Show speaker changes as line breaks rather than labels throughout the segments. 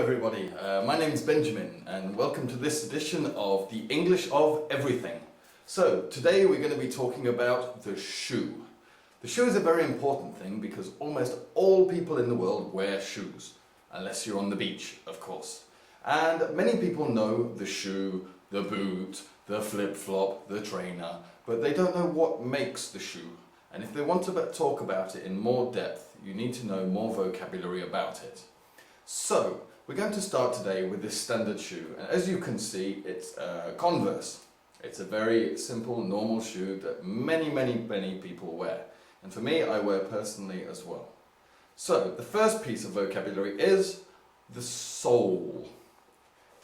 everybody, my name is Benjamin and welcome to this edition of the English of Everything. So today we're going to be talking about the shoe. The shoe is a very important thing because almost all people in the world wear shoes, unless you're on the beach, of course. And many people know the shoe, the boot, the flip-flop, the trainer, but they don't know what makes the shoe. And if they want to talk about it in more depth, you need to know more vocabulary about it. So, we're going to start today with this standard shoe, and as you can see, it's Converse. It's a very simple, normal shoe that many people wear, and for me, I wear personally as well. So, the first piece of vocabulary is the sole.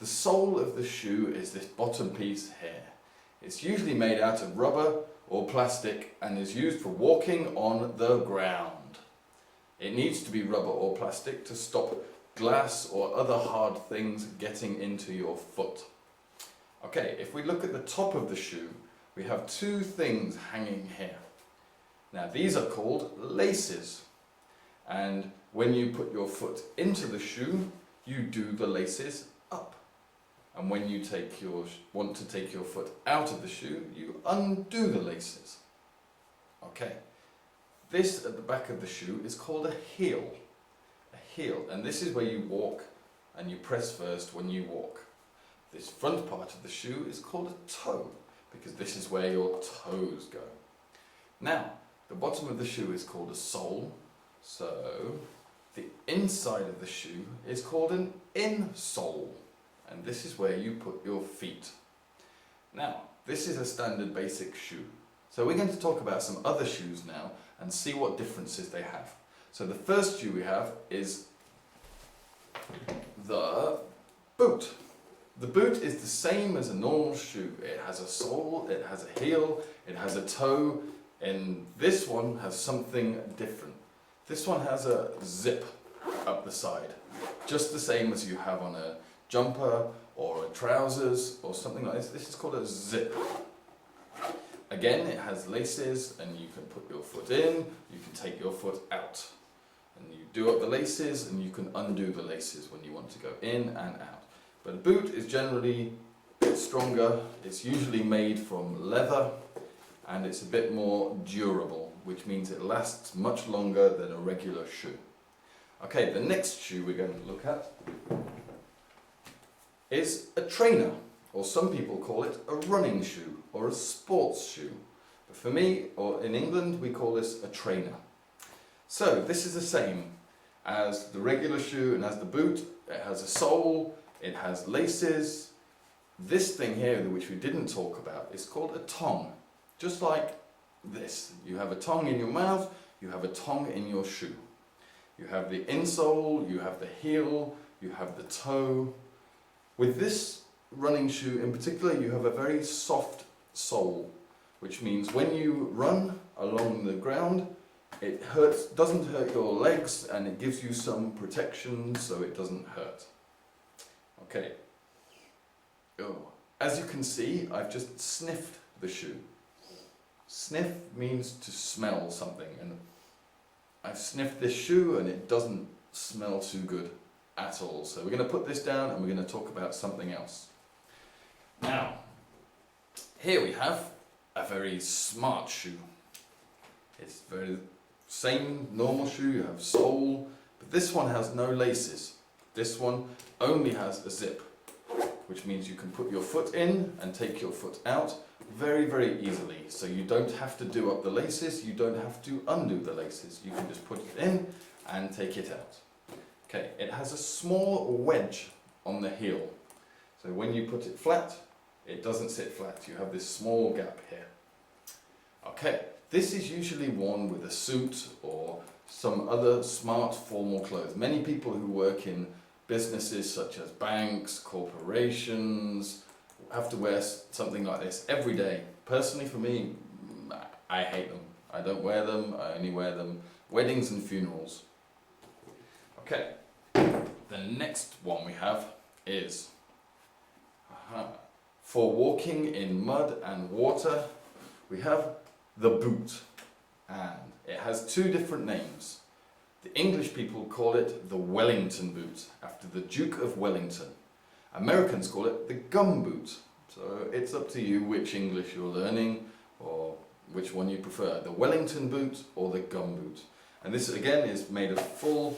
The sole of the shoe is this bottom piece here. It's usually made out of rubber or plastic and is used for walking on the ground. It needs to be rubber or plastic to stop glass or other hard things getting into your foot. Okay, if we look at the top of the shoe, we have two things hanging here. Now these are called laces, and when you put your foot into the shoe, you do the laces up. And when you want to take your foot out of the shoe, you undo the laces. Okay, this at the back of the shoe is called a heel. Heel, and this is where you walk and you press first when you walk. This front part of the shoe is called a toe because this is where your toes go. Now, the bottom of the shoe is called a sole, so the inside of the shoe is called an insole, and this is where you put your feet. Now, this is a standard basic shoe, so we're going to talk about some other shoes now and see what differences they have. So the first shoe we have is the boot. The boot is the same as a normal shoe. It has a sole, it has a heel, it has a toe, and this one has something different. This one has a zip up the side, just the same as you have on a jumper or a trousers or something like this. This is called a zip. Again, it has laces and you can put your foot in, you can take your foot out. And you do up the laces and you can undo the laces when you want to go in and out. But a boot is generally a bit stronger, it's usually made from leather and it's a bit more durable, which means it lasts much longer than a regular shoe. Okay, the next shoe we're going to look at is a trainer, or some people call it a running shoe or a sports shoe. But for me, or in England, we call this a trainer. So this is the same as the regular shoe and as the boot. It has a sole, it has laces. This thing here, which we didn't talk about, is called a tongue. Just like this. You have a tongue in your mouth, you have a tongue in your shoe. You have the insole, you have the heel, you have the toe. With this running shoe in particular, you have a very soft sole, which means when you run along the ground, it doesn't hurt your legs, and it gives you some protection so it doesn't hurt. Okay. Oh. As you can see, I've just sniffed the shoe. Sniff means to smell something, and I've sniffed this shoe and it doesn't smell too good at all. So we're going to put this down and we're going to talk about something else. Now, here we have a very smart shoe. It's very same normal shoe, you have sole, but this one has no laces. This one only has a zip, which means you can put your foot in and take your foot out very easily. So you don't have to do up the laces, you don't have to undo the laces. You can just put it in and take it out. Okay, it has a small wedge on the heel. So when you put it flat, it doesn't sit flat. You have this small gap here. Okay. This is usually worn with a suit or some other smart formal clothes. Many people who work in businesses such as banks, corporations, have to wear something like this every day. Personally for me, I hate them. I don't wear them, I only wear them weddings and funerals. Okay, the next one we have is for walking in mud and water, we have the boot, and it has two different names. The English people call it the Wellington boot, after the Duke of Wellington. Americans call it the gum boot. So it's up to you which English you're learning or which one you prefer, the Wellington boot or the gum boot. And this again is made of full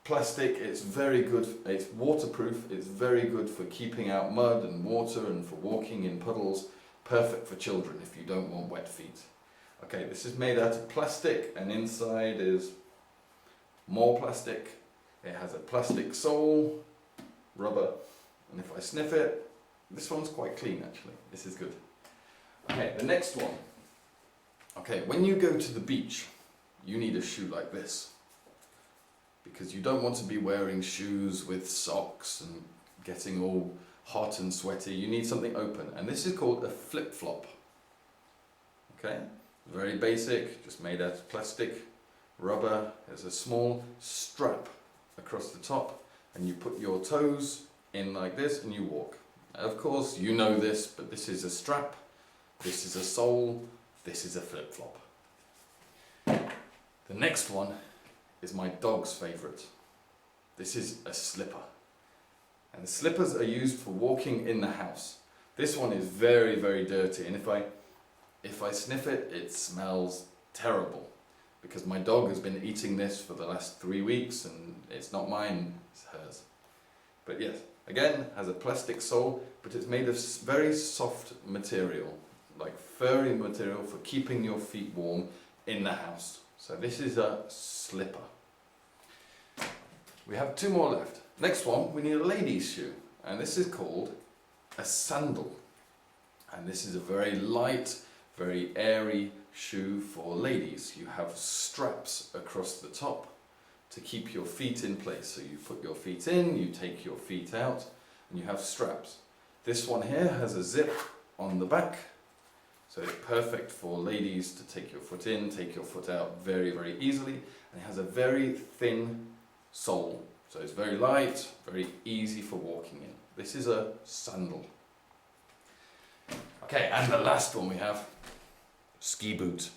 plastic. It's very good, it's waterproof, it's very good for keeping out mud and water and for walking in puddles. Perfect for children if you don't want wet feet. Okay, this is made out of plastic and inside is more plastic. It has a plastic sole, rubber, and if I sniff it, this one's quite clean actually. This is good. Okay, the next one. Okay, when you go to the beach, you need a shoe like this. Because you don't want to be wearing shoes with socks and getting all hot and sweaty. You need something open, and this is called a flip-flop. Okay, very basic, just made out of plastic, rubber. There's a small strap across the top, and you put your toes in like this and you walk. Of course, you know this, but this is a strap, this is a sole, this is a flip-flop. The next one is my dog's favourite. This is a slipper. And the slippers are used for walking in the house. This one is very, very dirty, and if I sniff it, it smells terrible. Because my dog has been eating this for the last 3 weeks, and it's not mine, it's hers. But yes, again, has a plastic sole, but it's made of very soft material, like furry material for keeping your feet warm in the house. So this is a slipper. We have 2 more left. Next one, we need a lady's shoe, and this is called a sandal. And this is a very light, very airy shoe for ladies. You have straps across the top to keep your feet in place. So you put your feet in, you take your feet out, and you have straps. This one here has a zip on the back, so it's perfect for ladies to take your foot in, take your foot out very, very easily. And it has a very thin sole. So it's very light, very easy for walking in. This is a sandal. Okay, and the last one we have, ski boot.